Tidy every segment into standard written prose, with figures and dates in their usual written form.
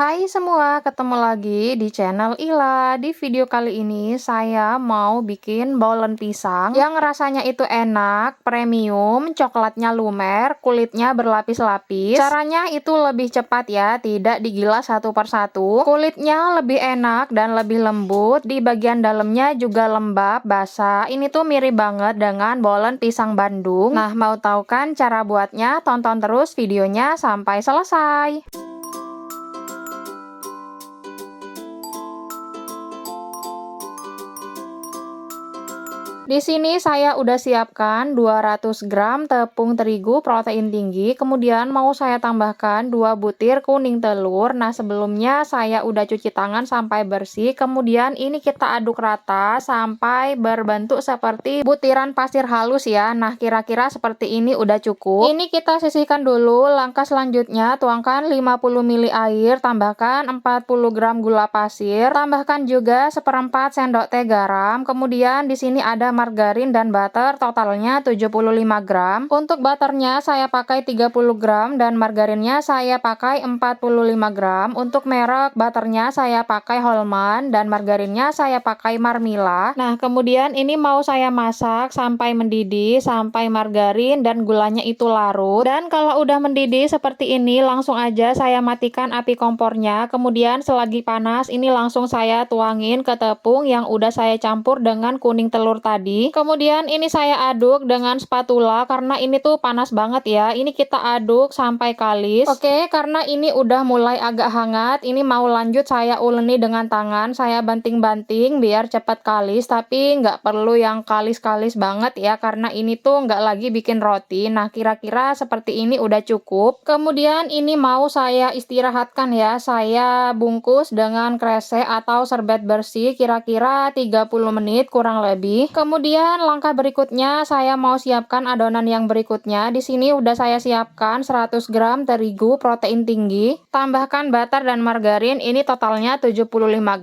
Hai semua, ketemu lagi di channel Ila. Di video kali ini saya mau bikin bolen pisang yang rasanya itu enak, premium, coklatnya lumer, kulitnya berlapis-lapis. Caranya itu lebih cepat ya, tidak digilas satu persatu. Kulitnya lebih enak dan lebih lembut, di bagian dalamnya juga lembab, basah. Ini tuh mirip banget dengan bolen pisang Bandung. Nah, mau tahu kan cara buatnya? Tonton terus videonya sampai selesai. Di sini saya udah siapkan 200 gram tepung terigu protein tinggi, kemudian mau saya tambahkan 2 butir kuning telur. Nah, sebelumnya saya udah cuci tangan sampai bersih, kemudian ini kita aduk rata sampai berbentuk seperti butiran pasir halus ya. Nah, kira-kira seperti ini udah cukup. Ini kita sisihkan dulu. Langkah selanjutnya, tuangkan 50 ml air, tambahkan 40 gram gula pasir, tambahkan juga 1/4 sendok teh garam, kemudian di sini ada margarin dan butter, totalnya 75 gram. Untuk butternya saya pakai 30 gram dan margarinnya saya pakai 45 gram. Untuk merek butternya saya pakai Holman dan margarinnya saya pakai Marmila. Nah, kemudian ini mau saya masak sampai mendidih, sampai margarin dan gulanya itu larut. Dan kalau udah mendidih seperti ini, langsung aja saya matikan api kompornya. Kemudian selagi panas, ini langsung saya tuangin ke tepung yang udah saya campur dengan kuning telur tadi. Kemudian ini saya aduk dengan spatula karena ini tuh panas banget ya. Ini kita aduk sampai kalis. Oke, karena ini udah mulai agak hangat, ini mau lanjut saya uleni dengan tangan. Saya banting-banting biar cepat kalis, tapi nggak perlu yang kalis-kalis banget ya, karena ini tuh nggak lagi bikin roti. Nah, kira-kira seperti ini udah cukup. Kemudian ini mau saya istirahatkan ya. Saya bungkus dengan kresek atau serbet bersih kira-kira 30 menit kurang lebih. Kemudian langkah berikutnya saya mau siapkan adonan yang berikutnya. Di sini udah saya siapkan 100 gram terigu protein tinggi. Tambahkan butter dan margarin, ini totalnya 75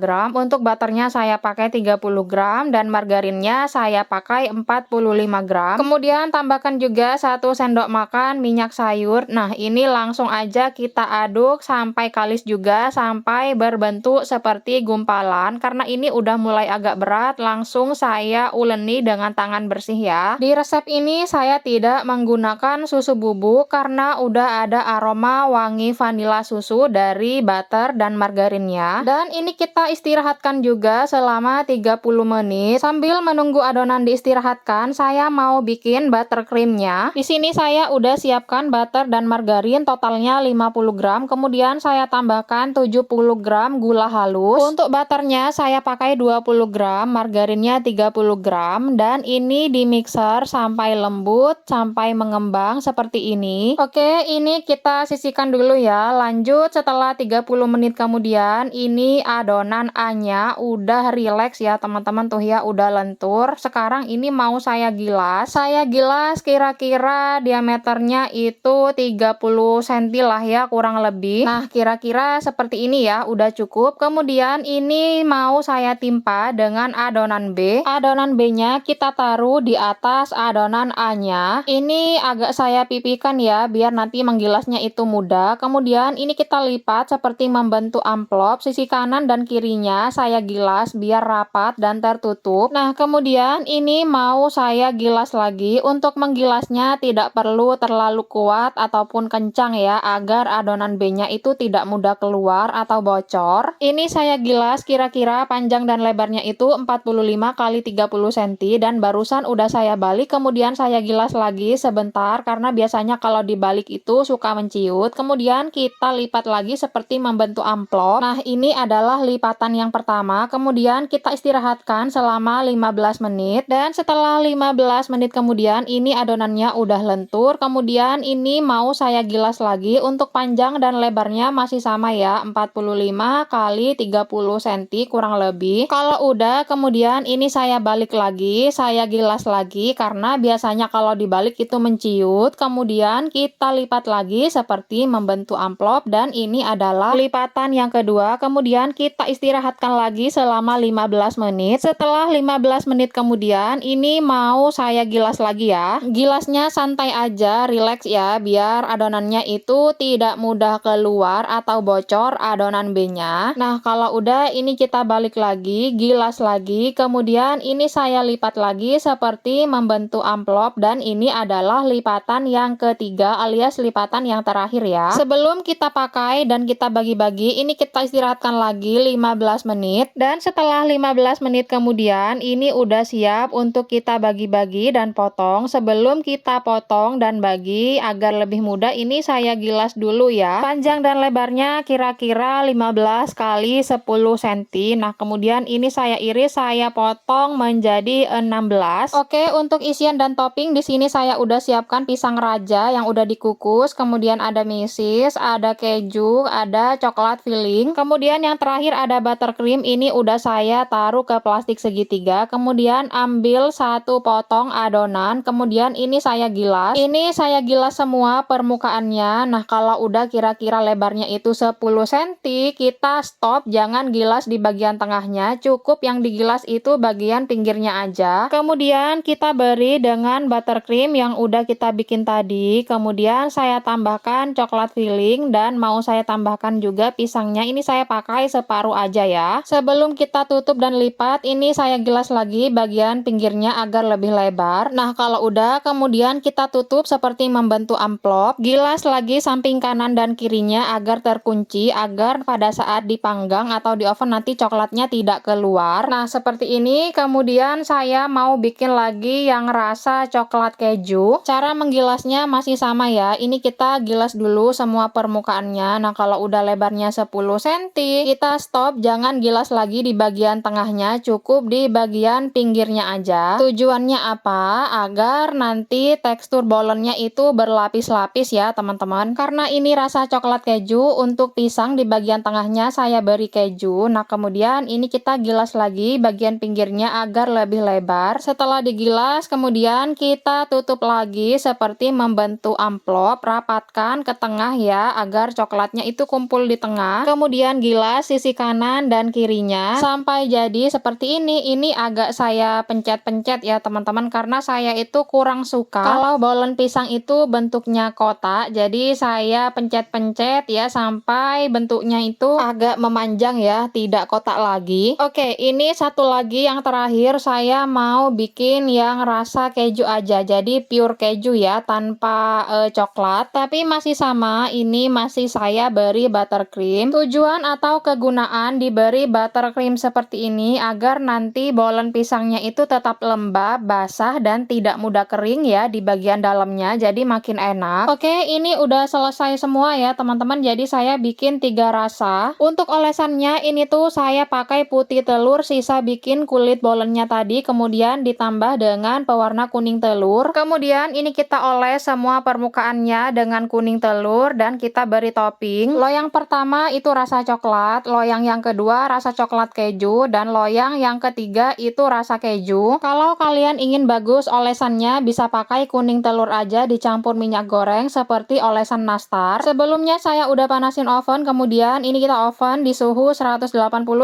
gram. Untuk butternya saya pakai 30 gram dan margarinnya saya pakai 45 gram. Kemudian tambahkan juga 1 sendok makan minyak sayur. Nah, ini langsung aja kita aduk sampai kalis juga, sampai berbentuk seperti gumpalan. Karena ini udah mulai agak berat, langsung saya uleni dengan tangan bersih ya. Di resep ini saya tidak menggunakan susu bubuk karena udah ada aroma wangi vanila susu dari butter dan margarinnya. Dan ini kita istirahatkan juga selama 30 menit. Sambil menunggu adonan diistirahatkan, saya mau bikin buttercreamnya. Di sini saya udah siapkan butter dan margarin totalnya 50 gram. Kemudian saya tambahkan 70 gram gula halus. Untuk butternya saya pakai 20 gram, margarinnya 30 gram, dan ini di mixer sampai lembut, sampai mengembang seperti ini. Oke, ini kita sisihkan dulu ya. Lanjut setelah 30 menit kemudian, ini adonan A-nya udah rileks ya teman-teman, tuh ya udah lentur. Sekarang ini mau saya gilas. Saya gilas kira-kira diameternya itu 30 cm lah ya kurang lebih. Nah, kira-kira seperti ini ya, udah cukup. Kemudian ini mau saya timpa dengan adonan B. Adonan B-nya kita taruh di atas adonan A-nya. Ini agak saya pipihkan ya, biar nanti menggilasnya itu mudah. Kemudian ini kita lipat seperti membentuk amplop. Sisi kanan dan kirinya saya gilas biar rapat dan tertutup. Nah, kemudian ini mau saya gilas lagi. Untuk menggilasnya tidak perlu terlalu kuat ataupun kencang ya, agar adonan B-nya itu tidak mudah keluar atau bocor. Ini saya gilas kira-kira panjang dan lebarnya itu 45 kali 30 cm, dan barusan udah saya balik, kemudian saya gilas lagi sebentar karena biasanya kalau dibalik itu suka menciut. Kemudian kita lipat lagi seperti membentuk amplop. Nah, ini adalah lipatan yang pertama. Kemudian kita istirahatkan selama 15 menit, dan setelah 15 menit kemudian ini adonannya udah lentur. Kemudian ini mau saya gilas lagi. Untuk panjang dan lebarnya masih sama ya, 45 kali 30 cm kurang lebih. Kalau udah, kemudian ini saya balik lagi lagi, saya gilas lagi karena biasanya kalau dibalik itu menciut. Kemudian kita lipat lagi seperti membentuk amplop dan ini adalah lipatan yang kedua. Kemudian kita istirahatkan lagi selama 15 menit. Setelah 15 menit kemudian ini mau saya gilas lagi ya. Gilasnya santai aja, relax ya, biar adonannya itu tidak mudah keluar atau bocor adonan B-nya. Nah, kalau udah ini kita balik lagi, gilas lagi, kemudian ini saya lipat lagi seperti membentuk amplop dan ini adalah lipatan yang ketiga alias lipatan yang terakhir ya. Sebelum kita pakai dan kita bagi-bagi, ini kita istirahatkan lagi 15 menit dan setelah 15 menit kemudian ini udah siap untuk kita bagi-bagi dan potong. Sebelum kita potong dan bagi agar lebih mudah, ini saya gilas dulu ya. Panjang dan lebarnya kira-kira 15 kali 10 cm. Nah, kemudian ini saya iris, saya potong menjadi 16. Oke, untuk isian dan topping di sini saya udah siapkan pisang raja yang udah dikukus, kemudian ada mesis, ada keju, ada coklat filling. Kemudian yang terakhir ada buttercream. Ini udah saya taruh ke plastik segitiga. Kemudian ambil satu potong adonan, kemudian ini saya gilas. Ini saya gilas semua permukaannya. Nah, kalau udah kira-kira lebarnya itu 10 cm, kita stop, jangan gilas di bagian tengahnya, cukup yang digilas itu bagian pinggirnya aja. Kemudian kita beri dengan buttercream yang udah kita bikin tadi. Kemudian saya tambahkan coklat filling dan mau saya tambahkan juga pisangnya. Ini saya pakai separuh aja ya. Sebelum kita tutup dan lipat, ini saya gilas lagi bagian pinggirnya agar lebih lebar. Nah, kalau udah kemudian kita tutup seperti membentuk amplop. Gilas lagi samping kanan dan kirinya agar terkunci, agar pada saat dipanggang atau di oven nanti coklatnya tidak keluar. Nah, seperti ini. Kemudian saya mau bikin lagi yang rasa coklat keju. Cara menggilasnya masih sama ya. Ini kita gilas dulu semua permukaannya. Nah, kalau udah lebarnya 10 cm, kita stop, jangan gilas lagi di bagian tengahnya, cukup di bagian pinggirnya aja. Tujuannya apa? Agar nanti tekstur bolennya itu berlapis-lapis ya teman-teman. Karena ini rasa coklat keju, untuk pisang di bagian tengahnya saya beri keju. Nah, kemudian ini kita gilas lagi bagian pinggirnya agar lebih lebar. Setelah digilas, kemudian kita tutup lagi seperti membentuk amplop, rapatkan ke tengah ya agar coklatnya itu kumpul di tengah. Kemudian gilas sisi kanan dan kirinya sampai jadi seperti ini. Ini agak saya pencet-pencet ya teman-teman karena saya itu kurang suka kalau bolen pisang itu bentuknya kotak. Jadi saya pencet-pencet ya sampai bentuknya itu agak memanjang ya, tidak kotak lagi. Oke, ini satu lagi yang terakhir, saya mau bikin yang rasa keju aja. Jadi pure keju ya, tanpa coklat. Tapi masih sama, ini masih saya beri buttercream. Tujuan atau kegunaan diberi buttercream seperti ini agar nanti bolen pisangnya itu tetap lembab, basah dan tidak mudah kering ya di bagian dalamnya. Jadi makin enak. Oke, ini udah selesai semua ya teman-teman. Jadi saya bikin 3 rasa. Untuk olesannya ini tuh saya pakai putih telur, sisa bikin kulit bolennya tadi, kemudian ditambah dengan pewarna kuning telur. Kemudian ini kita oles semua permukaannya dengan kuning telur dan kita beri topping. Loyang pertama itu rasa coklat, loyang yang kedua rasa coklat keju, dan loyang yang ketiga itu rasa keju. Kalau kalian ingin bagus olesannya bisa pakai kuning telur aja dicampur minyak goreng seperti olesan nastar. Sebelumnya saya udah panasin oven, kemudian ini kita oven di suhu 180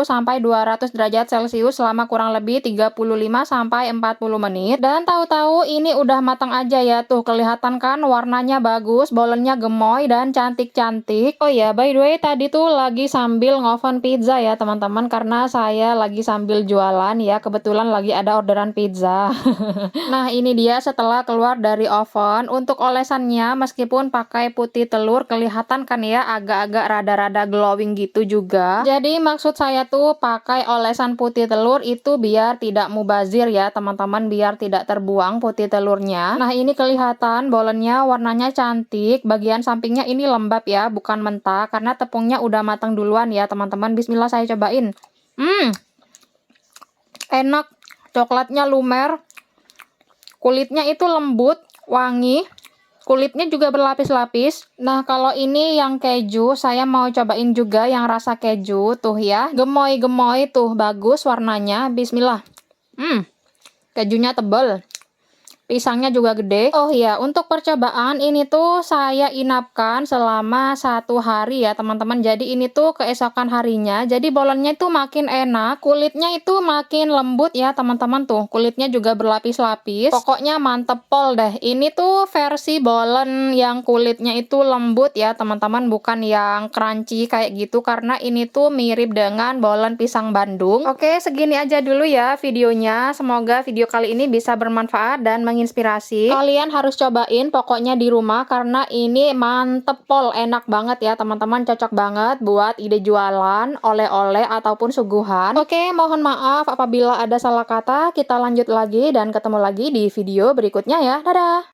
sampai 200 derajat Celcius selama kurang lebih 35 sampai 40 menit. Dan tahu-tahu ini udah matang aja ya, tuh kelihatan kan warnanya bagus, bolennya gemoy dan cantik-cantik. Oh ya, by the way tadi tuh lagi sambil ngoven pizza ya teman-teman, karena saya lagi sambil jualan ya, kebetulan lagi ada orderan pizza. Nah, ini dia setelah keluar dari oven. Untuk olesannya meskipun pakai putih telur kelihatan kan ya agak-agak rada-rada glowing gitu juga. Jadi maksud saya tuh pakai olesan putih telur itu biar tidak mubazir ya teman-teman, biar tidak terbuang putih telurnya. Nah, ini kelihatan bolennya warnanya cantik, bagian sampingnya ini lembab ya, bukan mentah karena tepungnya udah matang duluan ya teman-teman. Bismillah, saya cobain. Enak, coklatnya lumer, kulitnya itu lembut, wangi. Kulitnya juga berlapis-lapis. Nah, kalau ini yang keju, saya mau cobain juga yang rasa keju. Tuh ya, gemoy-gemoy tuh, bagus warnanya. Bismillah. Kejunya tebel. Pisangnya juga gede. Oh iya, untuk percobaan ini tuh saya inapkan selama 1 hari ya teman-teman. Jadi ini tuh keesokan harinya. Jadi bolennya itu makin enak. Kulitnya itu makin lembut ya teman-teman tuh. Kulitnya juga berlapis-lapis. Pokoknya mantep pol deh. Ini tuh versi bolen yang kulitnya itu lembut ya teman-teman. Bukan yang crunchy kayak gitu. Karena ini tuh mirip dengan bolen pisang Bandung. Oke, segini aja dulu ya videonya. Semoga video kali ini bisa bermanfaat dan menginspirasi. Kalian harus cobain pokoknya di rumah karena ini mantep pol, enak banget ya teman-teman, cocok banget buat ide jualan, oleh-oleh ataupun suguhan. Oke, mohon maaf apabila ada salah kata. Kita lanjut lagi dan ketemu lagi di video berikutnya ya. Dadah!